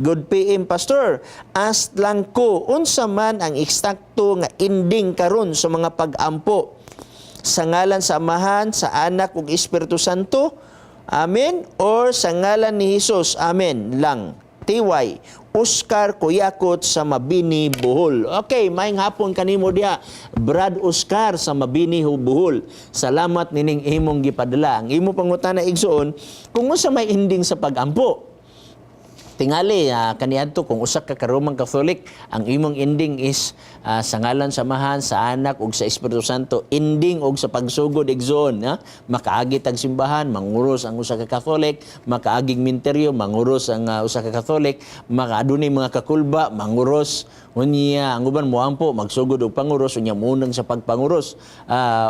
Good PM Pastor. As lang ko unsa man ang eksakto nga ending karon sa mga pag-ampo sa ngalan sa Amahan, sa Anak ug Espiritu Santo. Amen. Or sa ngalan ni Hesus. Amen lang. TY Oscar Kuyakot sa Mabini, Bohol. Okay, maayong hapon kanimo diha, Brad Oscar sa Mabini, Bohol. Salamat nining imong gipadala. Ang imo pangutana igsoon, kung unsa may ending sa pag-ampo. Tingali, kaniadto kung usa ka karumang Catholic, ang imong ending is sa ngalan sa Amahan, sa Anak ug sa Espiritu Santo, ending og sa pagsugod igsoon, makaagi tag simbahan, manguros ang usa ka Catholic, makaaging minteryo, manguros ang usa ka Catholic, makaadunay mga kakulba, manguros unya ang uban moampo magsugod og panguros unya munang sa pagpanguros.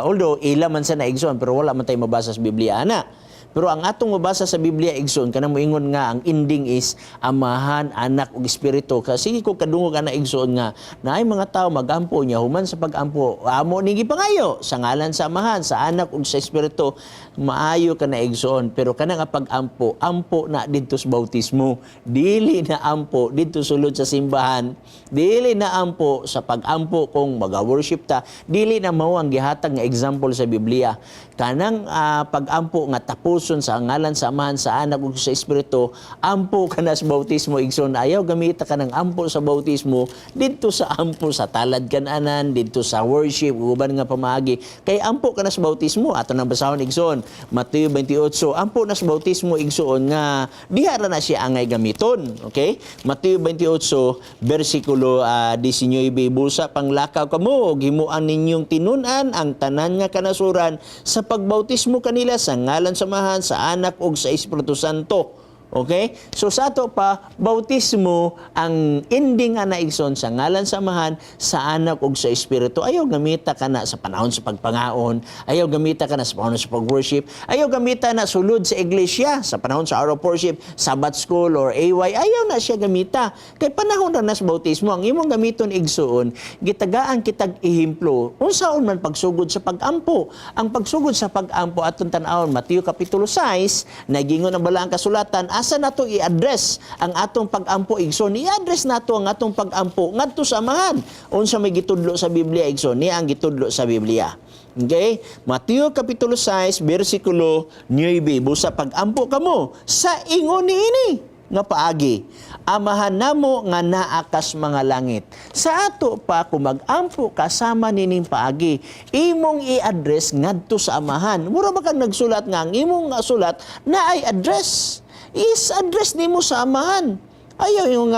Although ila man sa naigsoon pero wala man tay mabasa sa Biblia ana. Pero ang atong mabasa sa Biblia igsoon kanang moingon nga ang ending is Amahan, Anak ug Espiritu. Kasi ko kadungog ana igsoon nga naay mga tawo magampo niya human sa pagampo amo ni gipangayo sa ngalan sa Amahan, sa Anak ug sa Espiritu. Maayo ka na igsoon pero kanang pagampo ampo na didto sa bautismo, dili na ampo didto sulod sa simbahan, dili na ampo sa pagampo kung maga-worship ta, dili na mao ang gihatag nga example sa Biblia. Kanang pagampo nga tapuson sa ngalan sa Amahan, sa Anak ug sa Espiritu, ampo ka na sa bautismo igsoon. Ayaw gamita ka ng ampo sa bautismo didto sa ampo sa talad kananan, didto sa worship uban nga pamaagi. Kay ampo ka na sa bautismo ato nang basahon igsoon Mateo 28, ampo na sa bautismo igsoon nga diha ra na siya angay gamiton. Okay? Mateo 28 bersikulo 19, busa panglakaw kamo ug himuan ninyong tinun-an ang tanan nga kanasuran sa pagbautismo kanila sa ngalan sa Amahan, sa Anak ug sa Espiritu Santo. Okay? So sa ato pa, bautismo ang ending ana igsoon sa ngalan sa Amahan, sa Anak ug sa Espiritu. Ayaw gamita ka na sa panahon sa pagpangaon, ayaw gamita ka na sa panahon sa pag-worship, ayaw gamita na sulod sa iglesia, sa panahon sa hour of worship, Sabbath school or AY, ayaw na siya gamita. Kay panahon na sa bautismo, ang imong gamiton igsoon, gitagaan kitag ehemplo, unsaon man pagsugod sa pag-ampo. Ang pagsugod sa pag-ampo atong tan-awon, Mateo Kapitulo 6, nagingon ang balaang kasulatan, asa nato i-address ang atong pag-ampo igsoon, i-address nato ang atong pag-ampo ngadto sa Amahan. Unsa may gitudlo sa Biblia igsoon, niya ang gitudlo sa Biblia. Okay? Mateo Kapitulo 6 bersikulo 9, busa pag-ampo kamo sa ingon niini nga paagi, Amahan namo nga naa kas mga langit. Sa ato pa kung mag-ampo kasama nining paagi, imong i-address ngadto sa Amahan. Mura ba kang nagsulat nga ang imong sulat na ay address? Is-address nimo sa Amahan. Ayaw yung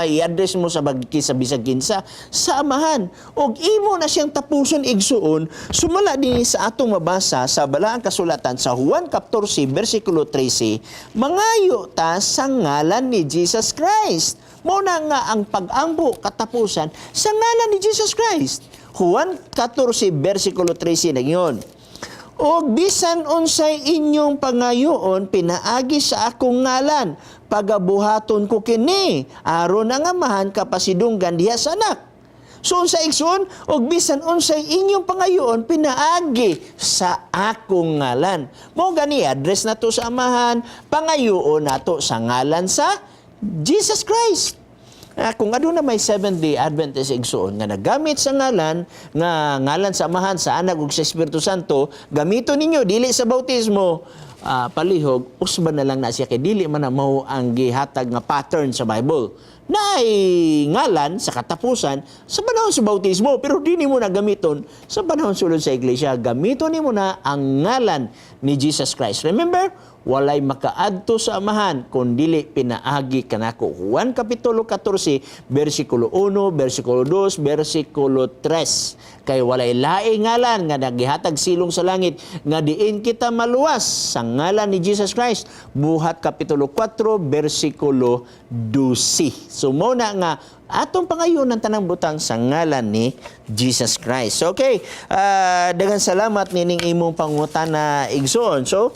i-address mo sa sa bisag kinsa sa Amahan. Og imo na siyang tapuson igsuon, sumala din sa atong mabasa sa balaang kasulatan sa Juan 14 bersikulo 13, mangayo ta sa ngalan ni Jesus Christ. Mao na nga ang pag-ampo katapusan sa ngalan ni Jesus Christ. Juan 14 bersikulo 13 nagyon. O bisan unsay inyong pangayoon pinaagi sa akong ngalan, pagabuhaton ko kini aron ang Amahan kapasidunggan diha sa Anak. So unsa igsoon, og bisan unsay inyong pangayoon pinaagi sa akong ngalan. Mao gani address nato sa Amahan, pangayoon nato sa ngalan sa Jesus Christ. Kung aduna may Seventh-day Adventist igsoon nga nagamit sa ngalan sa Amahan, sa Anak ug sa Espiritu Santo, gamito ninyo dili sa bautismo, palihog usban na lang na siya kay dili man na mao ang gihatag nga pattern sa Bible. Naay ngalan sa katapusan sa panahon sa bautismo pero dili mo na gamiton sa panahon sulod sa iglesia. Gamiton nimo na ang ngalan ni Jesus Christ. Remember, walay makaadto sa Amahan kung dili pinaagi kanako. Juan Kapitulo 14 bersikulo 1, bersikulo 2, bersikulo 3. Kay walay laing ngalan nga nagihatag silong sa langit nga diin kita maluwas sa ngalan ni Jesus Christ. Buhat Kapitulo 4 bersikulo 12. So mo na nga atong pangayon ng tanang butang sa ngalan ni Jesus Christ. Okay, daghang salamat nining imong pangutana igsoon. So